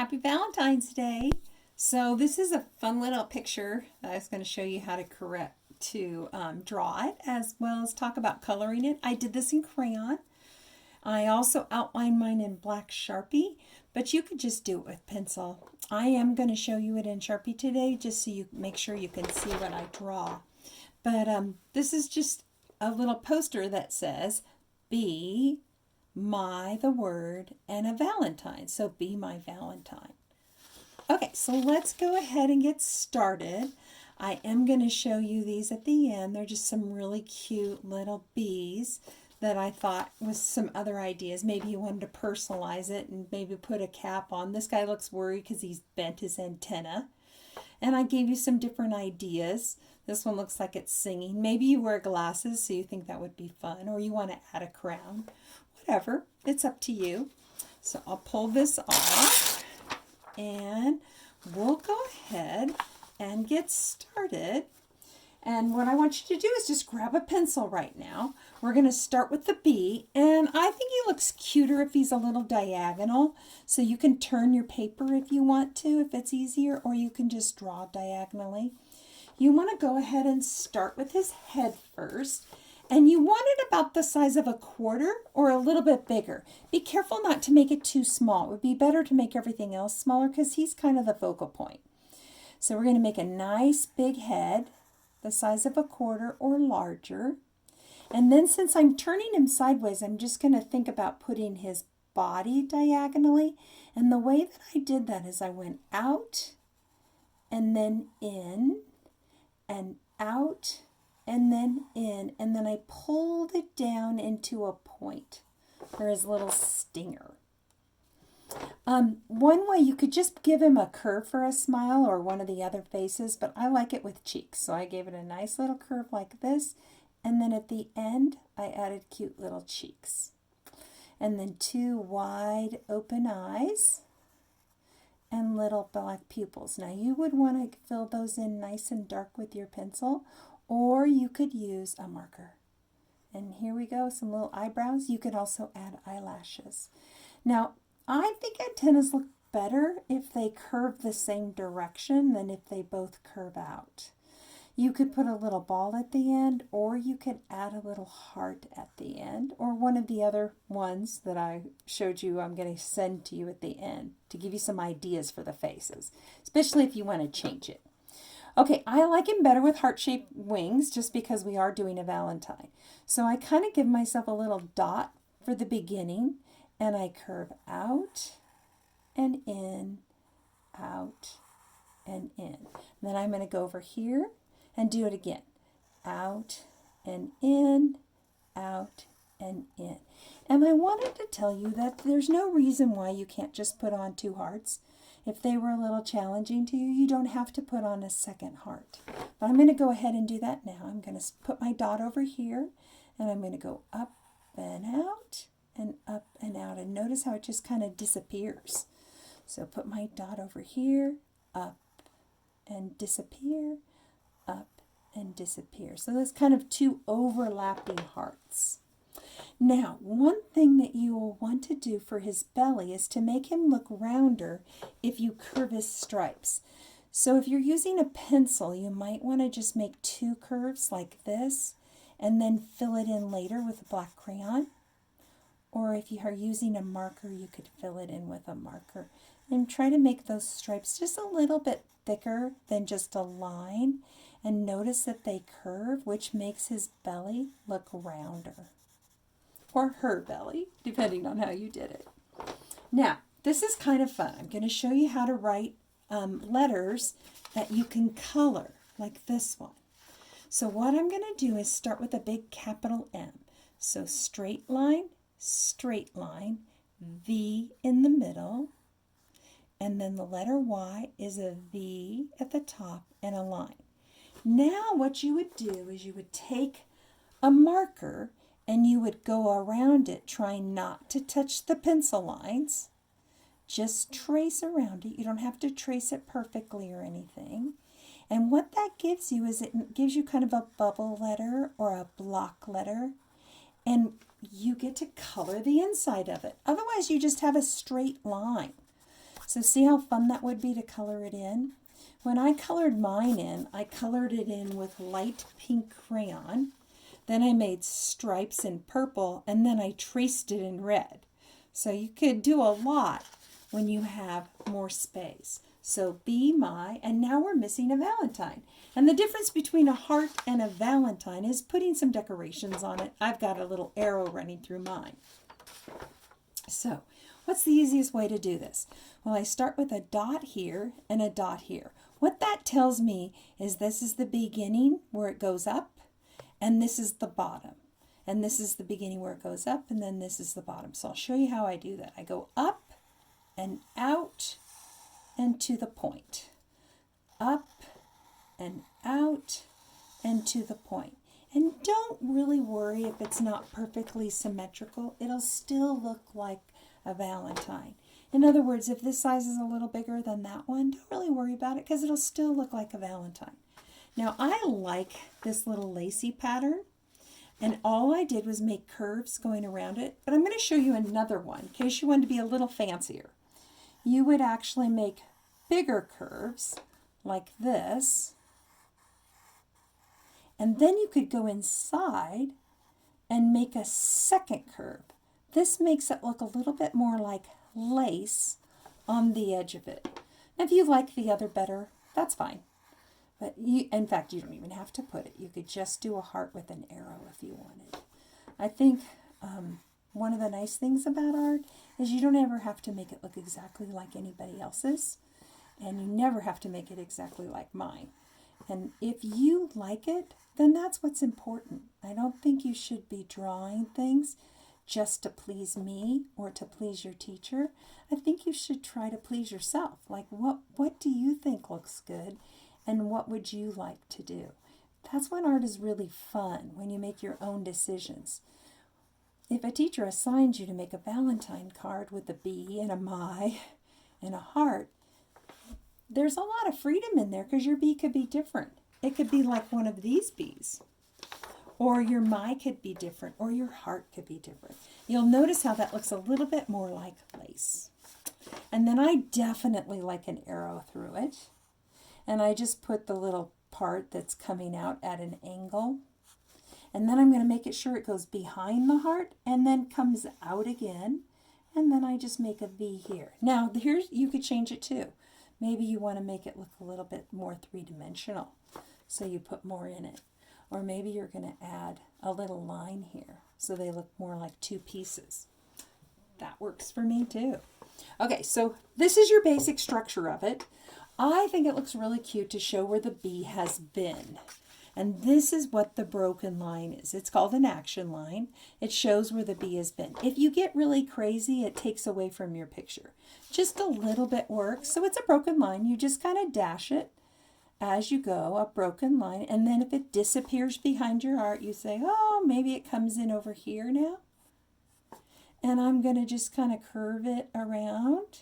Happy Valentine's Day. So this is a fun little picture that I was going to show you how to draw it, as well as talk about coloring it. I did this in crayon. I also outlined mine in black Sharpie, but you could just do it with pencil. I am going to show you it in Sharpie today, just so you make sure you can see what I draw. But this is just a little poster that says, "Be my the word and a Valentine." So be my Valentine. Okay, so let's go ahead and get started. I am going to show you these at the end. They're just some really cute little bees that I thought was some other ideas. Maybe you wanted to personalize it and maybe put a cap on. This guy looks worried because he's bent his antenna. And I gave you some different ideas. This one looks like it's singing. Maybe you wear glasses, so you think that would be fun, or you want to add a crown. Whatever, it's up to you. So I'll pull this off and we'll go ahead and get started. And what I want you to do is just grab a pencil right now. We're going to start with the bee, and I think he looks cuter if he's a little diagonal. So you can turn your paper if you want to, if it's easier, or you can just draw diagonally. You want to go ahead and start with his head first. And you want it about the size of a quarter or a little bit bigger. Be careful not to make it too small. It would be better to make everything else smaller because he's kind of the focal point. So we're going to make a nice big head, the size of a quarter or larger. And then since I'm turning him sideways, I'm just going to think about putting his body diagonally. And the way that I did that is I went out and then in and out and then in, and then I pulled it down into a point for his little stinger. One way you could just give him a curve for a smile or one of the other faces, but I like it with cheeks. So I gave it a nice little curve like this, and then at the end I added cute little cheeks. And then two wide open eyes and little black pupils. Now you would want to fill those in nice and dark with your pencil, or you could use a marker. And here we go, some little eyebrows. You could also add eyelashes. Now, I think antennas look better if they curve the same direction than if they both curve out. You could put a little ball at the end, or you could add a little heart at the end, or one of the other ones that I showed you I'm going to send to you at the end to give you some ideas for the faces, especially if you want to change it. Okay, I like him better with heart-shaped wings just because we are doing a Valentine. So I kind of give myself a little dot for the beginning, and I curve out and in, out and in. Then I'm going to go over here and do it again. Out and in, out and in. And I wanted to tell you that there's no reason why you can't just put on two hearts. If they were a little challenging to you, you don't have to put on a second heart. But I'm going to go ahead and do that now. I'm going to put my dot over here, and I'm going to go up and out and up and out. And notice how it just kind of disappears. So put my dot over here, up and disappear, up and disappear. So that's kind of two overlapping hearts. Now, one thing that you will want to do for his belly is to make him look rounder if you curve his stripes. So if you're using a pencil, you might want to just make two curves like this and then fill it in later with a black crayon. Or if you are using a marker, you could fill it in with a marker. And try to make those stripes just a little bit thicker than just a line. And notice that they curve, which makes his belly look rounder. Or her belly, depending on how you did it. Now, this is kind of fun. I'm going to show you how to write letters that you can color, like this one. So what I'm going to do is start with a big capital M. So straight line, V in the middle, and then the letter Y is a V at the top and a line. Now what you would do is you would take a marker and you would go around it, trying not to touch the pencil lines. Just trace around it. You don't have to trace it perfectly or anything. And what that gives you is it gives you kind of a bubble letter or a block letter. And you get to color the inside of it. Otherwise, you just have a straight line. So see how fun that would be to color it in? When I colored mine in, I colored it in with light pink crayon. Then I made stripes in purple, and then I traced it in red. So you could do a lot when you have more space. So be my, and now we're missing a Valentine. And the difference between a heart and a Valentine is putting some decorations on it. I've got a little arrow running through mine. So what's the easiest way to do this? Well, I start with a dot here and a dot here. What that tells me is this is the beginning where it goes up, and this is the bottom. And this is the beginning where it goes up, and then this is the bottom. So I'll show you how I do that. I go up and out and to the point. Up and out and to the point. And don't really worry if it's not perfectly symmetrical. It'll still look like a Valentine. In other words, if this size is a little bigger than that one, don't really worry about it because it'll still look like a Valentine. Now I like this little lacy pattern, and all I did was make curves going around it, but I'm going to show you another one in case you want to be a little fancier. You would actually make bigger curves like this, and then you could go inside and make a second curve. This makes it look a little bit more like lace on the edge of it. If you like the other better, that's fine. But in fact, you don't even have to put it. You could just do a heart with an arrow if you wanted. I think one of the nice things about art is you don't ever have to make it look exactly like anybody else's. And you never have to make it exactly like mine. And if you like it, then that's what's important. I don't think you should be drawing things just to please me or to please your teacher. I think you should try to please yourself. Like, what do you think looks good? And what would you like to do? That's when art is really fun, when you make your own decisions. If a teacher assigns you to make a Valentine card with a bee and a my and a heart, there's a lot of freedom in there because your bee could be different. It could be like one of these bees. Or your my could be different, or your heart could be different. You'll notice how that looks a little bit more like lace. And then I definitely like an arrow through it. And I just put the little part that's coming out at an angle. And then I'm going to make it sure it goes behind the heart and then comes out again. And then I just make a V here. Now, here's, you could change it too. Maybe you want to make it look a little bit more three-dimensional, so you put more in it. Or maybe you're going to add a little line here, so they look more like two pieces. That works for me too. Okay, so this is your basic structure of it. I think it looks really cute to show where the bee has been. And this is what the broken line is. It's called an action line. It shows where the bee has been. If you get really crazy, it takes away from your picture. Just a little bit works. So it's a broken line. You just kind of dash it as you go, a broken line. And then if it disappears behind your art, you say, oh, maybe it comes in over here now. And I'm going to just kind of curve it around.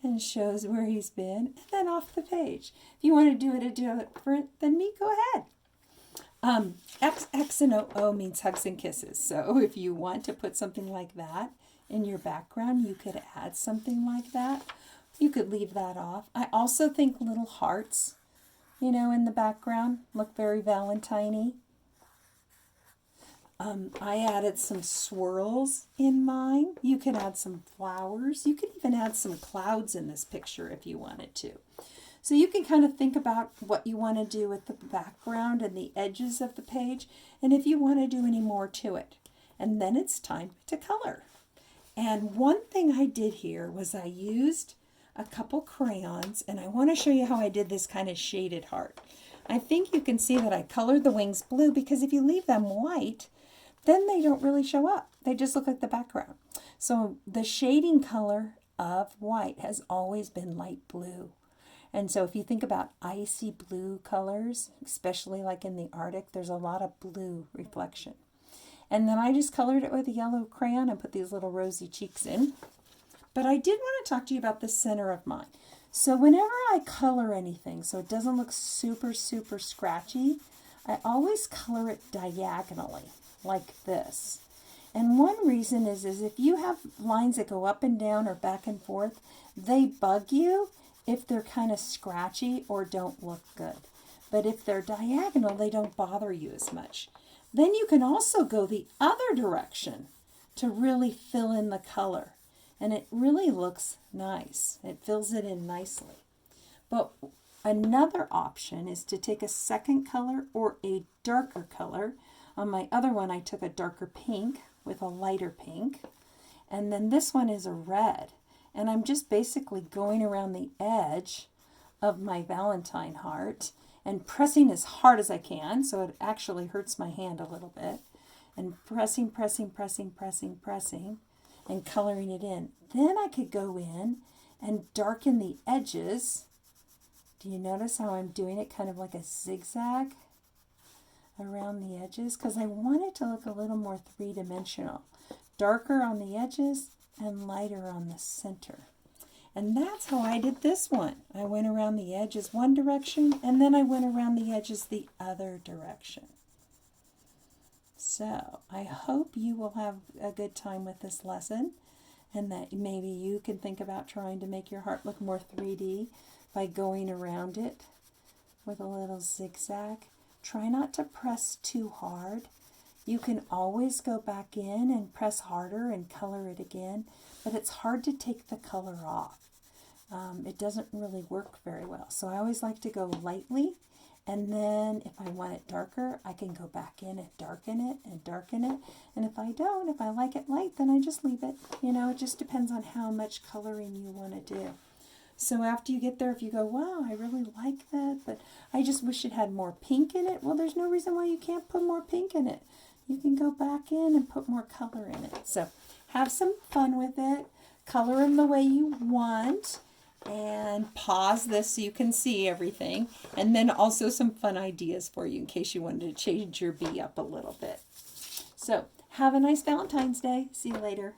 And shows where he's been, and then off the page. If you want to do it different than me, go ahead. X and O means hugs and kisses. So if you want to put something like that in your background, you could add something like that. You could leave that off. I also think little hearts, in the background look very Valentine-y. I added some swirls in mine. You could add some flowers. You could even add some clouds in this picture if you wanted to. So you can kind of think about what you want to do with the background and the edges of the page, and if you want to do any more to it. And then it's time to color. And one thing I did here was I used a couple crayons, and I want to show you how I did this kind of shaded heart. I think you can see that I colored the wings blue because if you leave them white, then they don't really show up. They just look like the background. So the shading color of white has always been light blue. And so if you think about icy blue colors, especially like in the Arctic, there's a lot of blue reflection. And then I just colored it with a yellow crayon and put these little rosy cheeks in. But I did want to talk to you about the center of mine. So whenever I color anything, so it doesn't look super, super scratchy, I always color it diagonally, like this. And one reason is if you have lines that go up and down or back and forth, they bug you if they're kind of scratchy or don't look good. But if they're diagonal, they don't bother you as much. Then you can also go the other direction to really fill in the color. And it really looks nice. It fills it in nicely. But another option is to take a second color or a darker color. On my other one, I took a darker pink with a lighter pink. And then this one is a red. And I'm just basically going around the edge of my Valentine heart and pressing as hard as I can, so it actually hurts my hand a little bit. And pressing, and coloring it in. Then I could go in and darken the edges. Do you notice how I'm doing it kind of like a zigzag around the edges? Because I want it to look a little more three-dimensional. Darker on the edges and lighter on the center. And that's how I did this one. I went around the edges one direction, and then I went around the edges the other direction. So I hope you will have a good time with this lesson, and that maybe you can think about trying to make your heart look more 3D by going around it with a little zigzag. Try not to press too hard. You can always go back in and press harder and color it again, but it's hard to take the color off. It doesn't really work very well. So I always like to go lightly, and then if I want it darker, I can go back in and darken it and darken it. And if I don't, if I like it light, then I just leave it. You know, it just depends on how much coloring you want to do. So after you get there, if you go, wow, I really like that, but I just wish it had more pink in it, well, there's no reason why you can't put more pink in it. You can go back in and put more color in it. So have some fun with it. Color them the way you want. And pause this so you can see everything. And then also some fun ideas for you in case you wanted to change your bee up a little bit. So have a nice Valentine's Day. See you later.